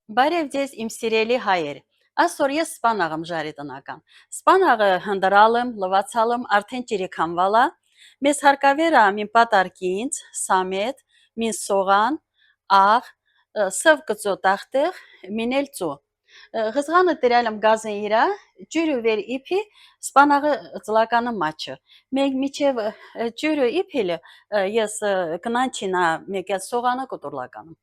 Բարև ձեզ իմ սիրելի հայեր։ Այսօր ես սպանաղ եմ ժարի տնական։ Սպանաղը հնդրալ եմ, լվացալ եմ, արդեն ճիրիքանվալա։ Մեզ հարկավերա մին պատարկինց, սամետ, մին սողան, աղ, սև կծո տախտեղ, մինել ծո։ Հզղանը տերալ եմ գազեն իրա, ջուրը վեր իպի, սպանաղը ծլականը մաչը։ Մենք միչև ջուրը իպիլը, ես կնանչինա մեկյալ սողանը կոտորլականը։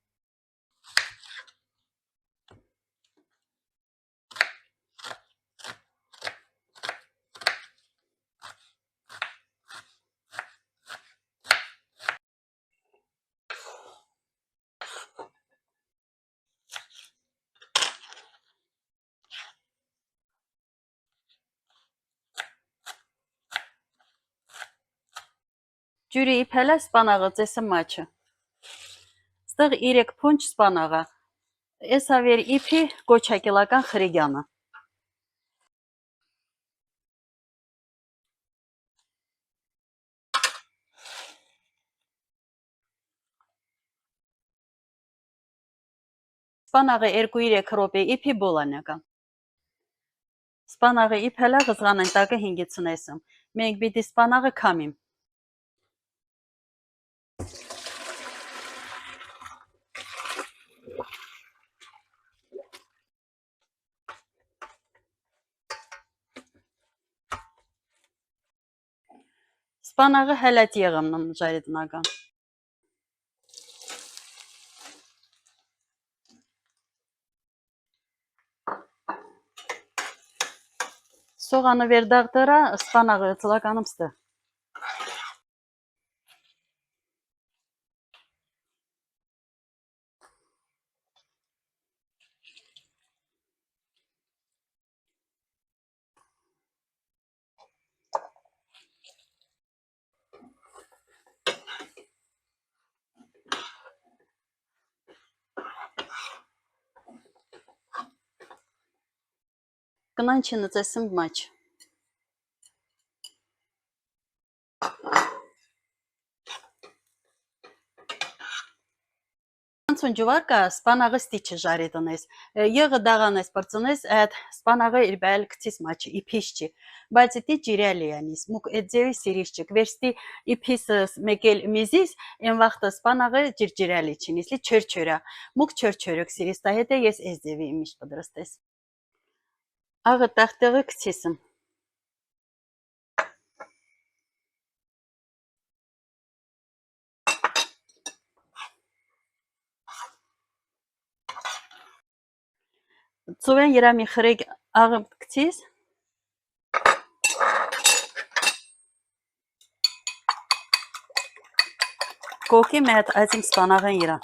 Ջուրը իպելը սպանաղը ծեսը մաչը։ Ստեղ 3 փունջ սպանաղը։ Էսա վեր իպի կոչակելական խրիգյանը։ Սպանաղը 2-3 րոպե իպի բոլանյական։ Սպանաղը իպելը գզղան այնտակը 5-ից եմ։ Մենք բիդի սպանաղը կամիմ։ Սպանաղը հելատ եղամն ժարի տնական։ Սողանը վեր դաղտыра, սպանաղը ծլականım ստը։ Կնանչինը ծեսım մաչ։ Անցուն ջուվարկա սպանաղը ստիչը ժարի տնես։ Եղը դաղանես պրծնես, այդ սպանաղը իր բայել կցիս մաչը, իպիշչի։ Բայց էտի ջիրյալի անիս, մուկ էտ ձևի սիրիշչիկ։ Վերստի իպիսը մեկել միզիս, են վաղտը սպանաղը ջիրջիրյալի չինիս, լի չրչորա։ Մուկ չրչորök սիրիստա հետը ես էս ձևի իմիշ պդրստես։ Աղը տախտեղը կցիսım։ Ծուվեն երամի խրեկ աղը կցիս։ Կոկի մետ այցիմ սպանաղեն իրա։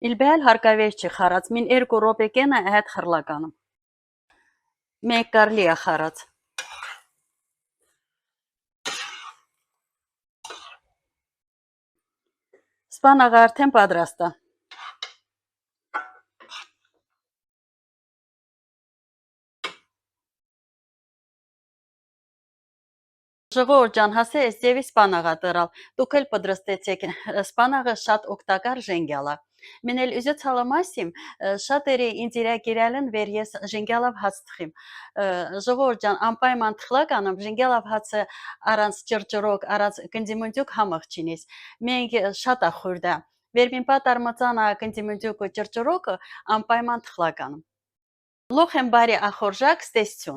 Իլբել հարկավեր չի խարած, մին 2 րոպեկենը այդ խրլականım։ Մեկ կարլի է խարած։ Սպանաղը արդեն պատրաստ է։ Ժողովուրդ ջան, հասե էս ձևի սպանաղա տырալ։ Դուք էլ պդրստեցեք, սպանաղը շատ օգտակար ժենգյալ է։ Մին էլ ուզեցալը մասիմ, շատերի ինձ իրակիրալն վեր ես ժենգյալավ հաց թխիմ։ Ժողովուրդ ջան, անպայման թխլականım ժենգյալավ հացը առանց ճրջրոկ, առանց կնդիմունդյուկ համեղ չինիս։ Մենք շատ է խուրդա։ Վեր մին պատար մծանա կնդիմունդյուկը ճրջրոկը անպայման թխլականım։ Լոխ եմ բարի ախորժակ ստեսություն։